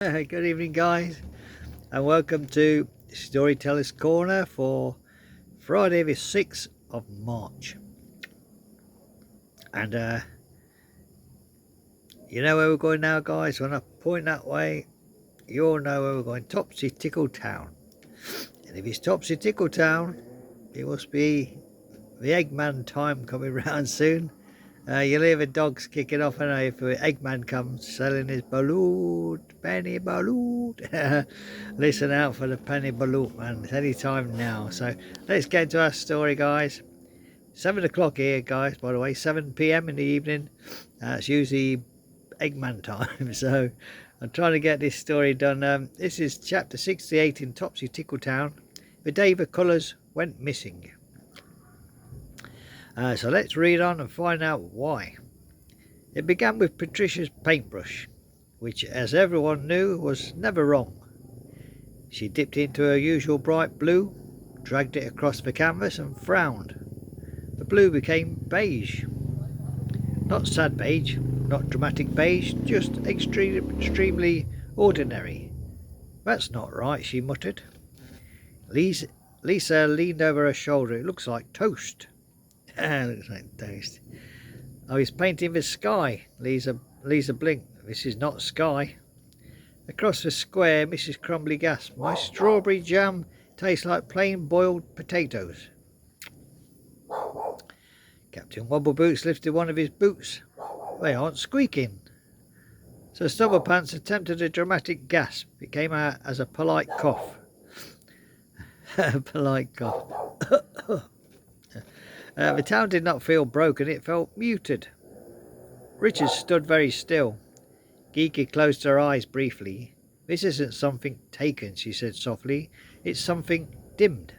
Good evening, guys, and welcome to Storyteller's Corner for Friday, the 6th of March. And you know where we're going now, guys? When I point that way, you all know where we're going. Topsy Tickle Town. And if it's Topsy Tickle Town, it must be the Eggman time coming round soon. You'll hear the dogs kicking off, and if the Eggman comes selling his balut, penny balut. Listen out for the penny balut, man. It's any time now. So let's get to our story, guys. 7 o'clock here, guys, by the way, 7 p.m. in the evening. It's usually Eggman time. So I'm trying to get this story done. This is chapter 68 in Topsy Tickle Town. The day the colours went missing. So let's read on and find out why. It began with Patricia's paintbrush, which, as everyone knew, was never wrong. She dipped into her usual bright blue, dragged it across the canvas and frowned. The blue became beige. Not sad beige, not dramatic beige, just extremely ordinary. That's not right, she muttered. Lisa leaned over her shoulder. It looks like toast. Looks like toast. Oh, he's painting the sky. Lisa blinked. This is not sky. Across the square, Mrs. Crumbly gasped. My strawberry jam tastes like plain boiled potatoes. Captain Wobbleboots lifted one of his boots. They aren't squeaking. Sir Stubblepants attempted a dramatic gasp. It came out as a polite cough. A polite cough. The town did not feel broken, it felt muted. Richard stood very still. Geeky closed her eyes briefly. This isn't something taken, she said softly. It's something dimmed.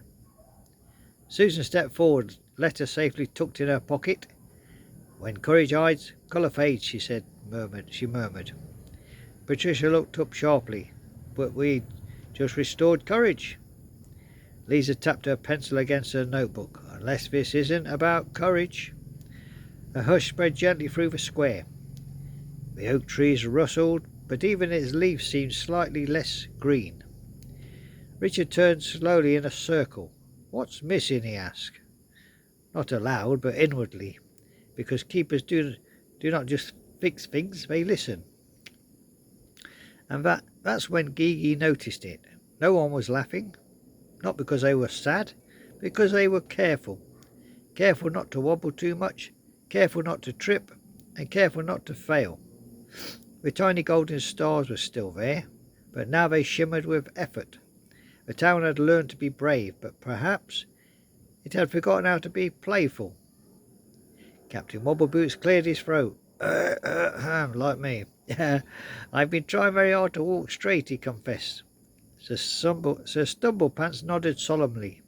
Susan stepped forward, letter safely tucked in her pocket. When courage hides, colour fades, she murmured. Patricia looked up sharply. But we just restored courage. Lisa tapped her pencil against her notebook. Unless this isn't about courage. A hush spread gently through the square. The oak trees rustled, but even its leaves seemed slightly less green. Richard turned slowly in a circle. What's missing? He asked. Not aloud, but inwardly, because keepers do not just fix things, they listen. And that's when Geegy noticed it. No one was laughing. Not because they were sad, because they were careful. Careful not to wobble too much, careful not to trip, and careful not to fail. The tiny golden stars were still there, but now they shimmered with effort. The town had learned to be brave, but perhaps it had forgotten how to be playful. Captain Wobbleboots cleared his throat. Like me. I've been trying very hard to walk straight, he confessed. Sir Stumblepants nodded solemnly.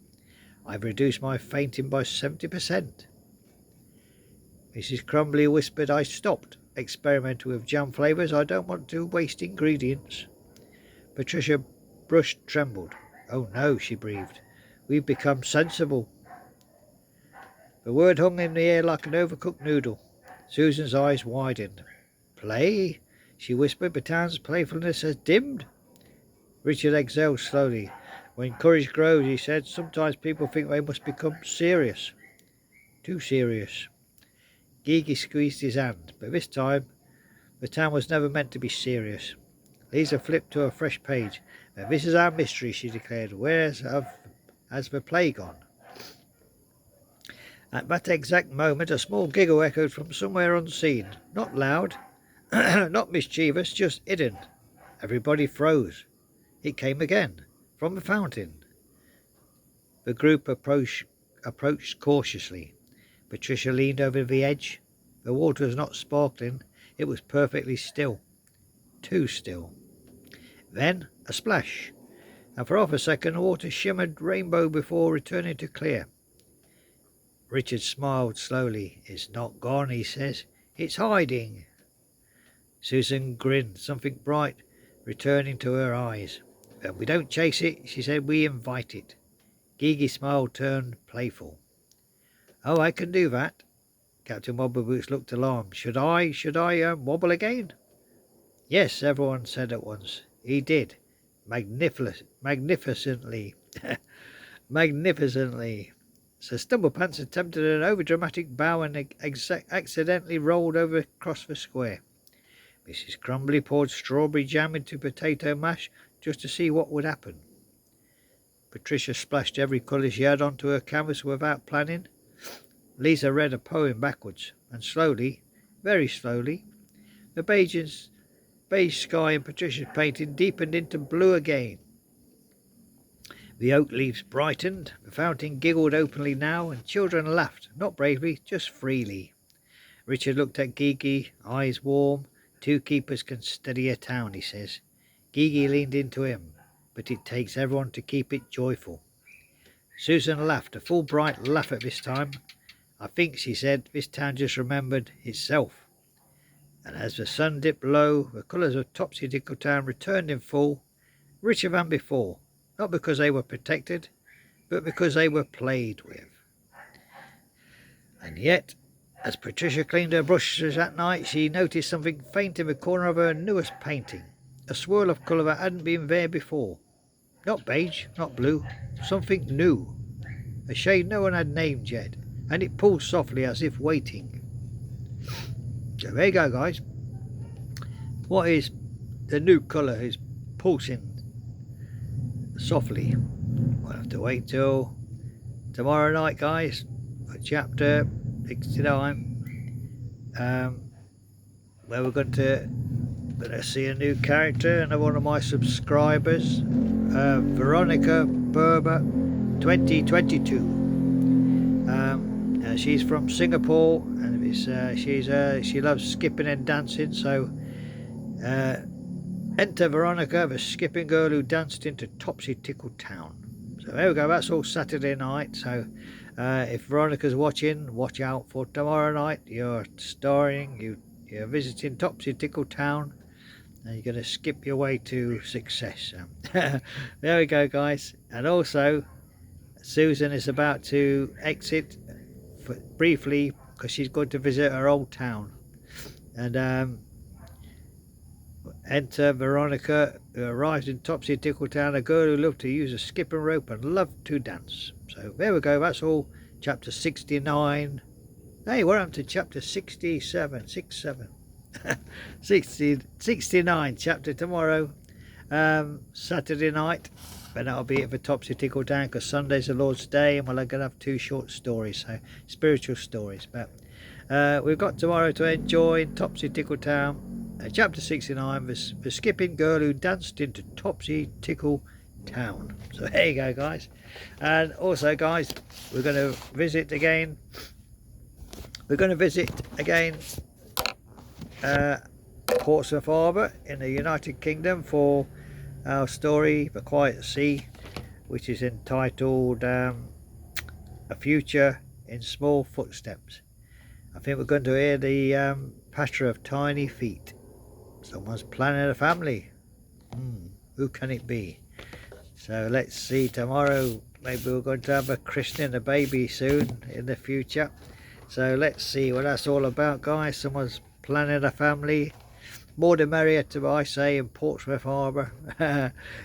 I've reduced my fainting by 70%. Mrs. Crumbly whispered. I stopped experimenting with jam flavours. I don't want to waste ingredients. Patricia's brush trembled. Oh no, she breathed. We've become sensible. The word hung in the air like an overcooked noodle. Susan's eyes widened. Play? She whispered. The town's playfulness has dimmed. Richard exhaled slowly. When courage grows, he said, sometimes people think they must become serious. Too serious. Geeky squeezed his hand, but this time the town was never meant to be serious. Lisa flipped to a fresh page. Now, this is our mystery, she declared. Where has the play gone? At that exact moment, a small giggle echoed from somewhere unseen. Not loud, not mischievous, just hidden. Everybody froze. It came again, from the fountain. The group approached cautiously. Patricia leaned over the edge. The water was not sparkling. It was perfectly still. Too still. Then a splash, and for half a second the water shimmered rainbow before returning to clear. Richard smiled slowly. It's not gone, he says. It's hiding. Susan grinned, something bright returning to her eyes. We don't chase it, she said, we invite it. Geegy's smile turned playful. Oh, I can do that. Captain Wobbleboots looked alarmed. Should I wobble again? Yes, everyone said at once. He did. Magnificently. Magnificently. Sir Stumblepants attempted an overdramatic bow and accidentally rolled over across the square. Mrs. Crumbly poured strawberry jam into potato mash just to see what would happen. Patricia splashed every colour she had onto her canvas without planning. Lisa read a poem backwards, and slowly, very slowly, the beige sky in Patricia's painting deepened into blue again. The oak leaves brightened, the fountain giggled openly now, and children laughed, not bravely, just freely. Richard looked at Gigi, eyes warm. 2 keepers can steady a town, he says. Gigi leaned into him, but it takes everyone to keep it joyful. Susan laughed, a full bright laugh at this time. I think, she said, this town just remembered itself. And as the sun dipped low, the colours of Topsy Tickletown returned in full, richer than before, not because they were protected, but because they were played with. And yet, as Patricia cleaned her brushes that night, she noticed something faint in the corner of her newest painting, a swirl of colour that hadn't been there before. Not beige, not blue, something new, a shade no one had named yet, and it pulled softly as if waiting. So there you go, guys. What is the new colour is pulsing softly. We'll have to wait till tomorrow night, guys, for chapter 69, where we're going to see a new character, another one of my subscribers, Veronica Berber 2022. She's from Singapore, and she loves skipping and dancing. So enter Veronica, the skipping girl who danced into Topsy Tickletown. So there we go. That's all Saturday night. So if Veronica's watching, watch out for tomorrow night. You're visiting Topsy Tickletown, and you're going to skip your way to success. There we go, guys. And also, Susan is about to exit briefly because she's going to visit her old town. And enter Veronica, who arrives in Topsy Tickletown, a girl who loved to use a skipping rope and loved to dance. So there we go. That's all. Chapter 69. Hey, we're up to chapter 67. 69 chapter tomorrow, Saturday night. But that'll be it for Topsy Tickletown, because Sunday's the Lord's Day, and we're going to have 2 short stories, so spiritual stories. But we've got tomorrow to enjoy Topsy Tickletown, chapter 69, the skipping girl who danced into Topsy Tickletown. So there you go, guys. And also, guys, we're going to visit again. Portsmouth Harbour in the United Kingdom for our story, The Quiet Sea, which is entitled A Future in Small Footsteps. I think we're going to hear the patter of tiny feet. Someone's planning a family. Who can it be? So let's see tomorrow. Maybe we're going to have a christening, a baby soon in the future. So let's see what that's all about, guys. Someone's planning a family. More the merrier, to I say, in Portsmouth Harbour.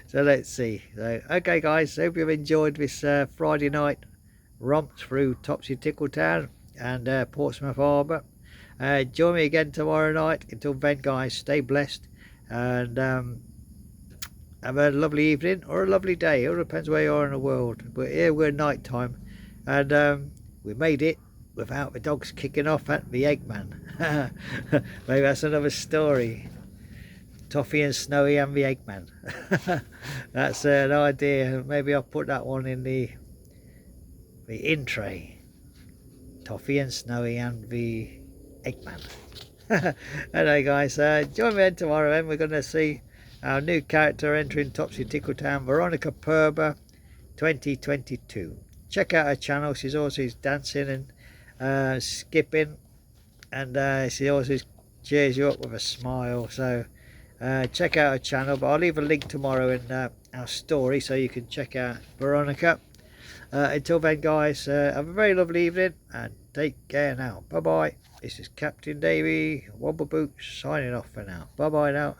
So let's see. So, okay, guys, hope you've enjoyed this Friday night romp through Topsy Tickletown and Portsmouth Harbour. Join me again tomorrow night. Until then, guys, stay blessed and have a lovely evening or a lovely day. It all depends where you are in the world. But here we're night time, and we made it without the dogs kicking off at the Eggman. Maybe that's another story. Toffee and Snowy and the Eggman. That's an idea. Maybe I'll put that one in the in tray. Toffee and Snowy and the Eggman. Anyway, guys, join me tomorrow, and we're going to see our new character entering Topsy Tickletown, Veronica Berber 2022. Check out her channel. She's always dancing and skipping, and she always cheers you up with a smile. So check out her channel, but I'll leave a link tomorrow in our story so you can check out Veronica. Until then, guys, have a very lovely evening and take care now. Bye bye. This is Captain Davey Wobbleboot signing off for now. Bye bye now.